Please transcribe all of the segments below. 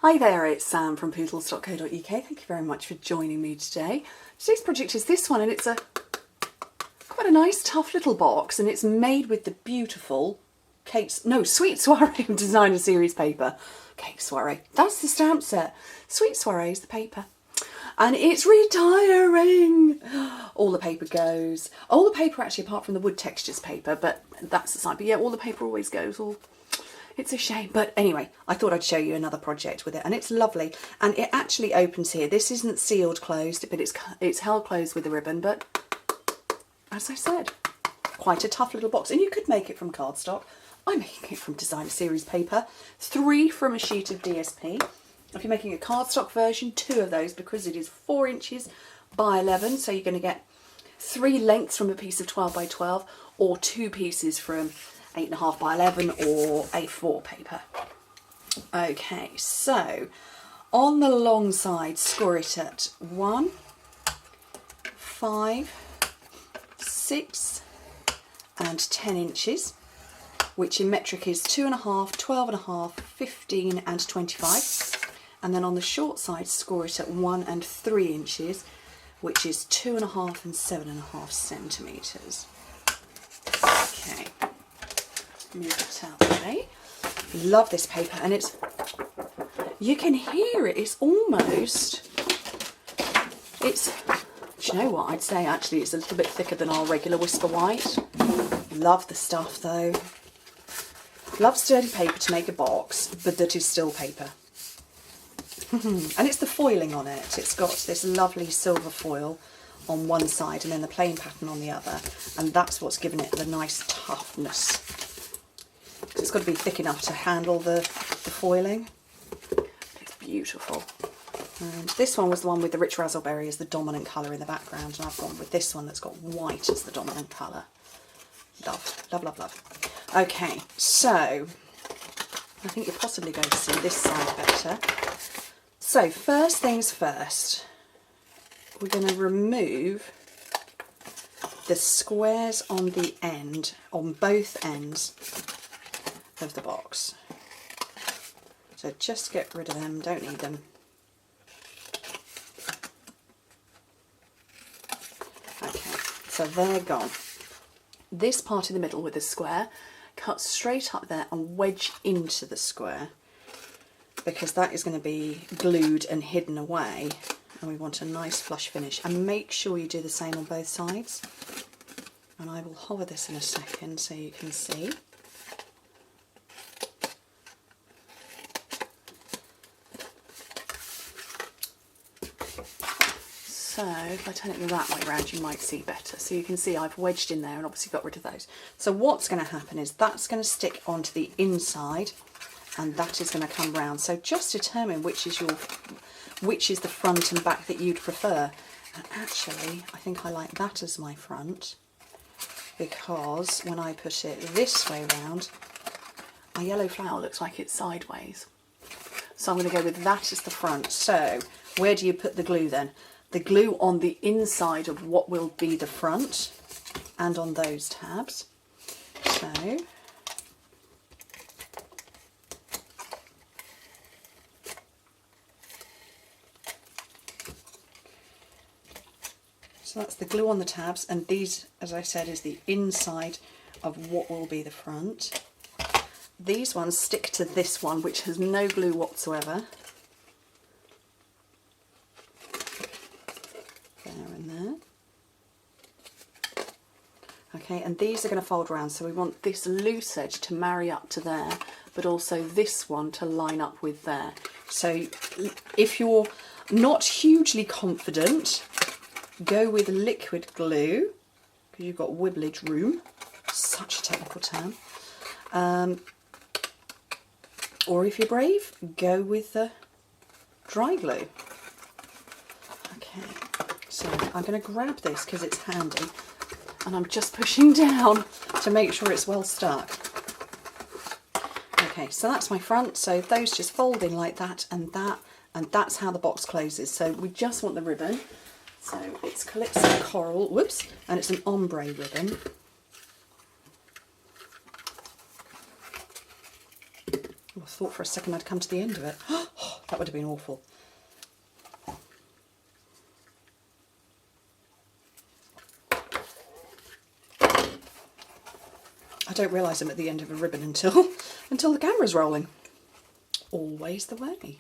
Hi there, it's Sam from poodles.co.uk. Thank you very much for joining me today. Today's project is this one, and it's quite a nice tough little box, and it's made with the beautiful Sweet Soiree designer series paper. Cake Soiree, that's the stamp set. Sweet Soiree is the paper. And it's retiring. All the paper goes. All the paper actually, apart from the wood textures paper, but that's the side. But yeah, all the paper always goes. It's a shame, but anyway, I thought I'd show you another project with it, and it's lovely. And it actually opens here. This isn't sealed closed, but it's held closed with a ribbon. But as I said, quite a tough little box, and you could make it from cardstock. I'm making it from designer series paper, 3 from a sheet of DSP. If you're making a cardstock version, 2 of those, because it is 4 inches by 11, so you're going to get 3 lengths from a piece of 12 by 12, or 2 pieces from 8.5 by 11 or A4 paper. Okay, so on the long side, score it at 1, 5, 6 and 10 inches, which in metric is 2.5, 12.5, 15 and 25. And then on the short side, score it at 1 and 3 inches, which is 2.5 and 7.5 centimetres. Okay. Move it out the way. Love this paper, and you can hear it, do you know what, I'd say actually it's a little bit thicker than our regular Whisper White. Love the stuff though. Love sturdy paper to make a box, but that is still paper. And it's the foiling on it. It's got this lovely silver foil on one side and then the plain pattern on the other, and that's what's given it the nice toughness. It's got to be thick enough to handle the foiling. It's beautiful. And this one was the one with the rich raspberry as the dominant colour in the background, and I've gone with this one that's got white as the dominant colour. Love, love, love, love. Okay, so I think you're possibly going to see this side better. So first things first, we're going to remove the squares on the end, on both ends of the box. So just get rid of them, don't need them. Okay, so they're gone. This part in the middle with the square, cut straight up there and wedge into the square, because that is going to be glued and hidden away, and we want a nice flush finish. And make sure you do the same on both sides. And I will hover this in a second so you can see. So if I turn it that way around, you might see better. So you can see I've wedged in there and obviously got rid of those. So what's going to happen is that's going to stick onto the inside, and that is going to come round. So just determine which is the front and back that you'd prefer. And actually, I think I like that as my front, because when I put it this way round, my yellow flower looks like it's sideways. So I'm going to go with that as the front. So where do you put the glue then? The glue on the inside of what will be the front and on those tabs. So that's the glue on the tabs, and these, as I said, is the inside of what will be the front. These ones stick to this one, which has no glue whatsoever. There and there. Okay, and these are going to fold around, so we want this loose edge to marry up to there, but also this one to line up with there. So if you're not hugely confident, go with liquid glue, because you've got wibblage room, such a technical term. Or if you're brave, go with the dry glue. Okay, so I'm going to grab this because it's handy, and I'm just pushing down to make sure it's well stuck. Okay, so that's my front, so those just fold in like that, and that's how the box closes. So we just want the ribbon. So it's Calypso Coral, whoops, and it's an ombre ribbon. thought for a second I'd come to the end of it. Oh, that would have been awful. I don't realise I'm at the end of a ribbon until the camera's rolling. Always the way.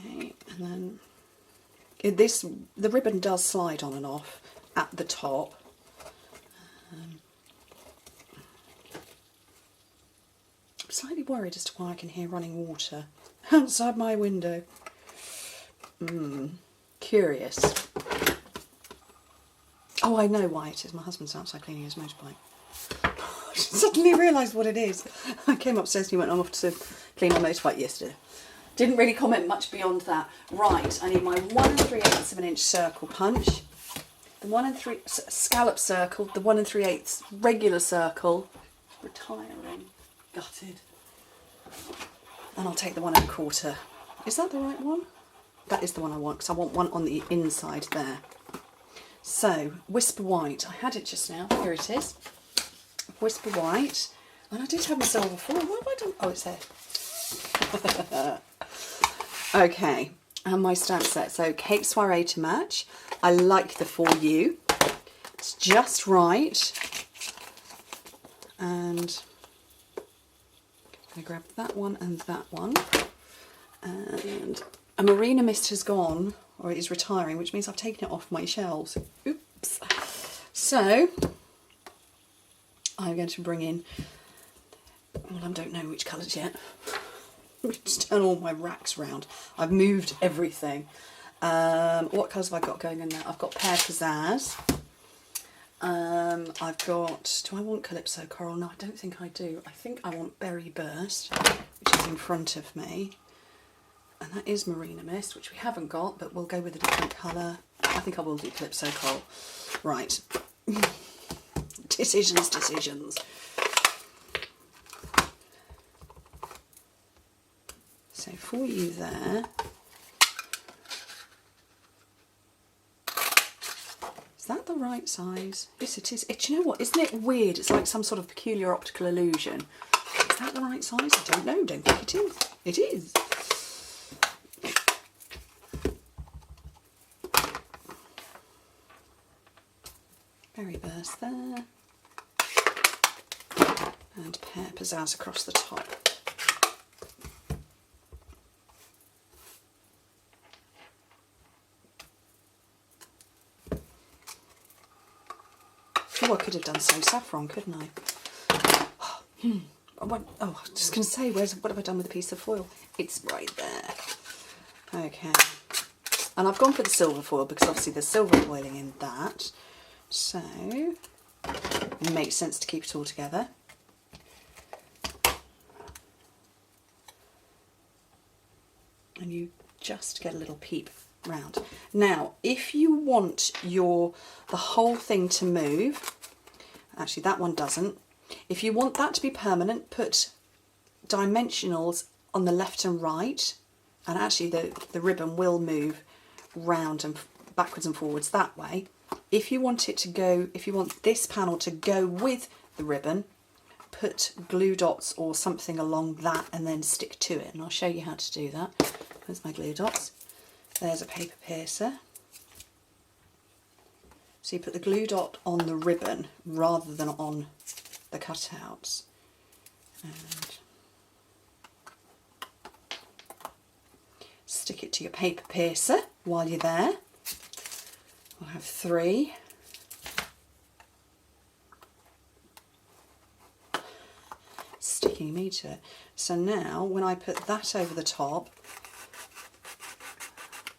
Okay, and then the ribbon does slide on and off at the top. I'm slightly worried as to why I can hear running water outside my window. Curious. Oh, I know why it is. My husband's outside cleaning his motorbike. I suddenly realised what it is. I came upstairs and he went, I'm off to clean my motorbike yesterday. Didn't really comment much beyond that. Right, I need my 1 3/8 of an inch circle punch, the 1 3 scallop circle, the 1 3/8 regular circle, retiring, gutted, and I'll take the 1 1/4. Is that the right one? That is the one I want, because I want one on the inside there. So, Whisper White. I had it just now. Here it is. Whisper White. And I did have my silver foil. What have I done? Oh, it's there. Okay. And my stamp set. So, Cape Soiree to match. I like the For You. It's just right. And I grab that one and that one. And a Marina Mist has gone, or it is retiring, which means I've taken it off my shelves. Oops. So, I'm going to bring in, well, I don't know which colours yet. Just turn all my racks round. I've moved everything. What colours have I got going in there? I've got Pear Pizzazz. I've got, do I want Calypso Coral? No, I don't think I do. I think I want Berry Burst, which is in front of me. And that is Marina Mist, which we haven't got, but we'll go with a different colour. I think I will do Calypso Coral. Right. Decisions. So For You there. Is that the right size? Yes, it is. Do you know what? Isn't it weird? It's like some sort of peculiar optical illusion. Is that the right size? I don't know. Don't think it is. It is. Berry Burst there. And Pear Pizzazz across the top. Oh, I could have done So Saffron, couldn't I? Oh, I was just going to say, what have I done with a piece of foil? It's right there. Okay. And I've gone for the silver foil because obviously there's silver foiling in that. So, it makes sense to keep it all together. And you just get a little peep round. Now, if you want the whole thing to move, actually that one doesn't. If you want that to be permanent, put dimensionals on the left and right, and actually the ribbon will move round and backwards and forwards that way. If you want this panel to go with the ribbon, put glue dots or something along that and then stick to it, and I'll show you how to do that. There's my glue dots. There's a paper piercer. So you put the glue dot on the ribbon rather than on the cutouts. And stick it to your paper piercer while you're there. We'll have 3. Sticking me to it. So now when I put that over the top,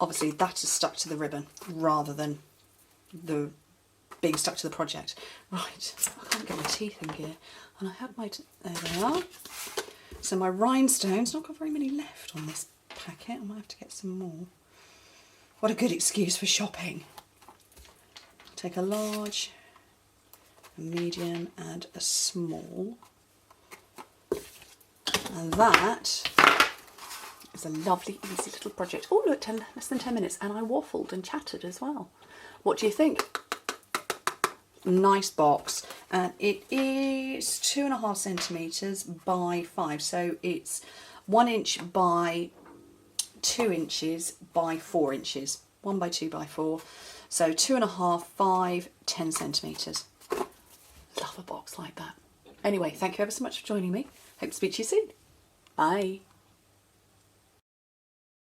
obviously that is stuck to the ribbon rather than being stuck to the project. Right, I can't get my teeth in gear. And I have there they are. So my rhinestones, not got very many left on this packet. I might have to get some more. What a good excuse for shopping. Take a large, a medium and a small. And that is a lovely, easy little project. Oh look, less than 10 minutes, and I waffled and chattered as well. What do you think? nice box, and it is 2.5 centimetres by 5, so it's 1 inch by 2 inches by 4 inches, 1 by 2 by 4, so 2.5, 5, 10 centimetres. Love a box like that. Anyway, thank you ever so much for joining me. Hope to speak to you soon. Bye.